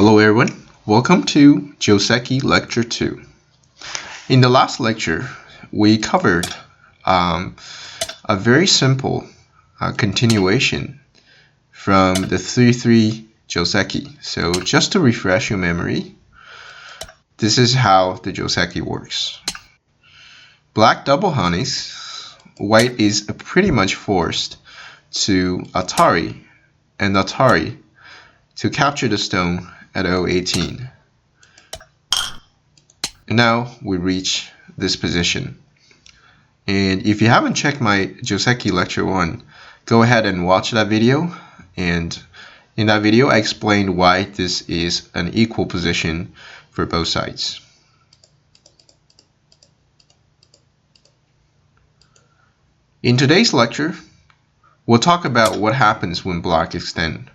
Hello everyone, welcome to Joseki Lecture 2. In the last lecture, we covered a very simple continuation from the 3-3 Joseki. So just to refresh your memory, this is how the Joseki works. Black double honeys, white is pretty much forced to Atari and Atari to capture the stone at 018. And now we reach this position. And if you haven't checked my Joseki Lecture 1, go ahead and watch that video. And in that video, I explained why this is an equal position for both sides. In today's lecture, we'll talk about what happens when black extend.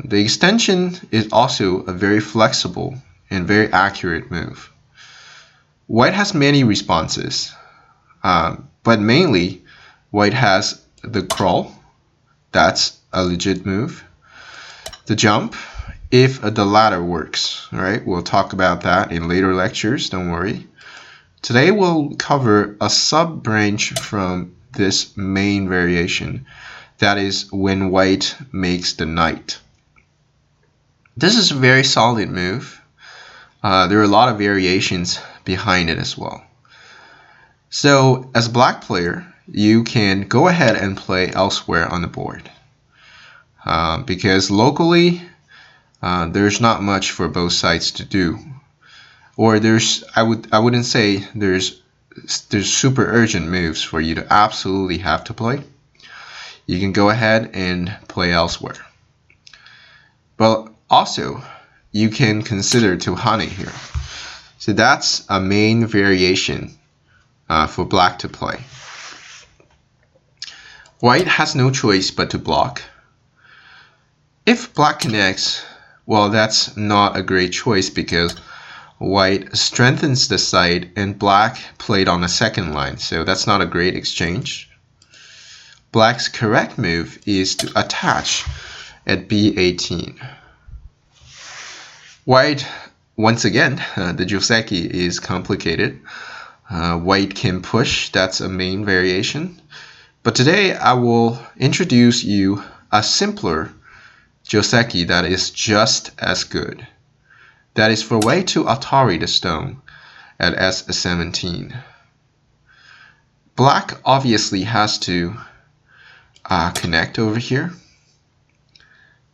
The extension is also a very flexible and very accurate move. White has many responses, but mainly white has the crawl, that's a legit move. The jump, if the latter works, all right? We'll talk about that in later lectures, don't worry. Today we'll cover a sub-branch from this main variation, that is when white makes the knight. This is a very solid move. There are a lot of variations behind it as well. So as a black player, you can go ahead and play elsewhere on the board. Because locally, there's not much for both sides to do. Or I wouldn't say there's super urgent moves for you to absolutely have to play. You can go ahead and play elsewhere. But also, you can consider Tohane here. So that's a main variation for black to play. White has no choice but to block. If black connects, well, that's not a great choice because white strengthens the side and black played on the second line, so that's not a great exchange. Black's correct move is to attach at B18. White, once again, the Joseki is complicated. White can push, that's a main variation. But today I will introduce you a simpler Joseki that is just as good. That is for white to Atari the stone at S17. Black obviously has to connect over here.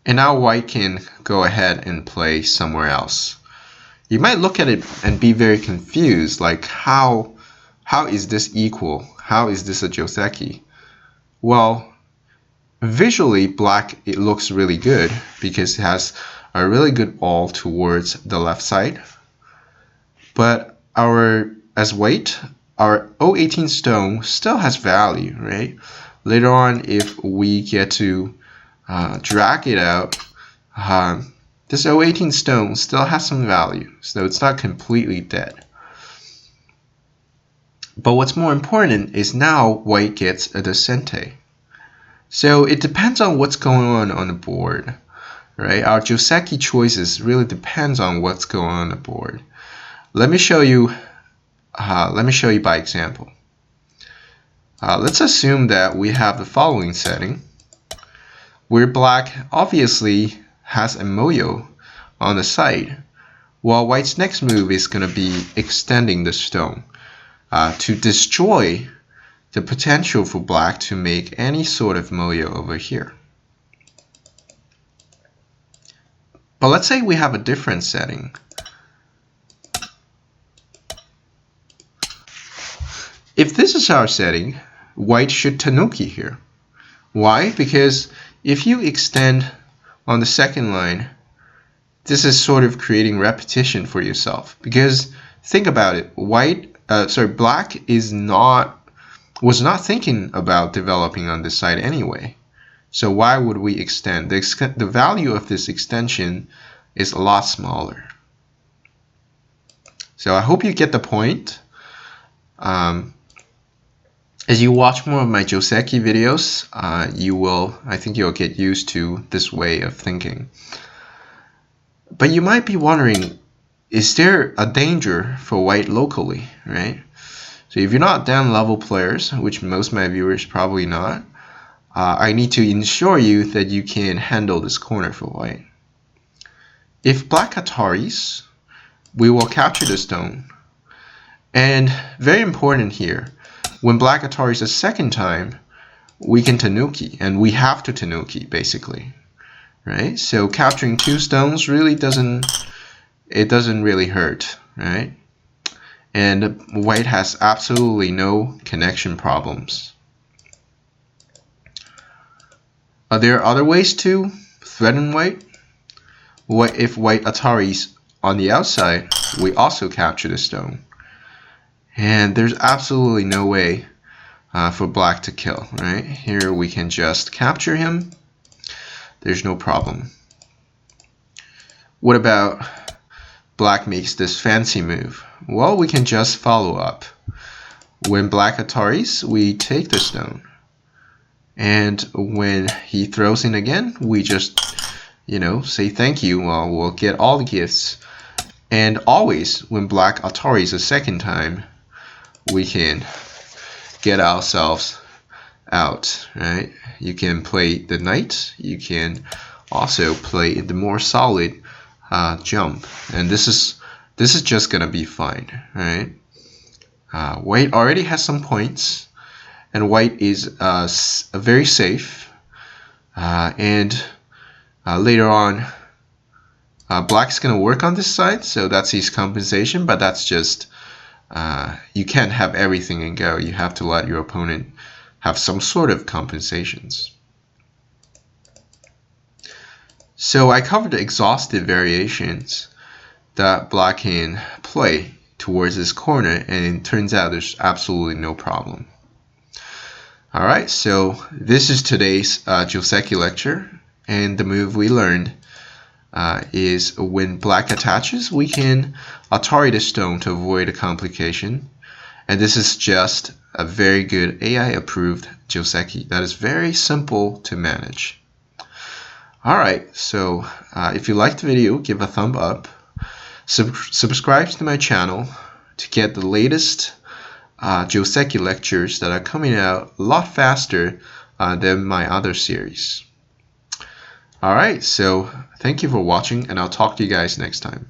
And now white can go ahead and play somewhere else. You might look at it and be very confused, like how is this equal? How is this a Joseki? Well, visually black, it looks really good because it has a really good ball towards the left side. But as white, our 018 stone still has value, right? Later on, if we get to drag it out, this 018 stone still has some value, so it's not completely dead. But what's more important is now white gets a Descente. So it depends on what's going on the board, right? Our Joseki choices really depends on what's going on the board. Let me show you by example. Let's assume that we have the following setting, where black obviously has a moyo on the side, while white's next move is going to be extending the stone to destroy the potential for black to make any sort of moyo over here. But let's say we have a different setting. If this is our setting, white should tanuki here. Why? Because if you extend on the second line, this is sort of creating repetition for yourself. Because think about it, black was not thinking about developing on this side anyway. So why would we extend? The value of this extension is a lot smaller. So I hope you get the point. As you watch more of my Joseki videos, I think you'll get used to this way of thinking. But you might be wondering, is there a danger for white locally, right? So if you're not down level players, which most of my viewers probably not, I need to ensure you that you can handle this corner for white. If black Ataris, we will capture the stone. And very important here, when black Ataris a second time, we can Tanuki, and we have to Tanuki basically, right? So capturing 2 stones really doesn't really hurt, right? And white has absolutely no connection problems. Are there other ways to threaten white? What if white Ataris on the outside, we also capture the stone? And there's absolutely no way for black to kill, right? Here we can just capture him. There's no problem. What about black makes this fancy move? Well, we can just follow up. When black Ataris, we take the stone. And when he throws in again, we just, say thank you. Well, we'll get all the gifts. And always, when black Ataris a second time, we can get ourselves out, right? You can play the knight. You can also play the more solid jump, and this is just gonna be fine, right? White already has some points, and white is very safe. And later on, black's gonna work on this side, so that's his compensation. But that's just you can't have everything and go. You have to let your opponent have some sort of compensations. So I covered the exhaustive variations that black can play towards this corner, and it turns out there's absolutely no problem. Alright, so this is today's Joseki lecture, and the move we learned is when black attaches, we can Atari the stone to avoid a complication. And this is just a very good AI approved Joseki that is very simple to manage. Alright, so if you liked the video, give a thumb up. Subscribe to my channel to get the latest Joseki lectures that are coming out a lot faster than my other series. Alright, so thank you for watching, and I'll talk to you guys next time.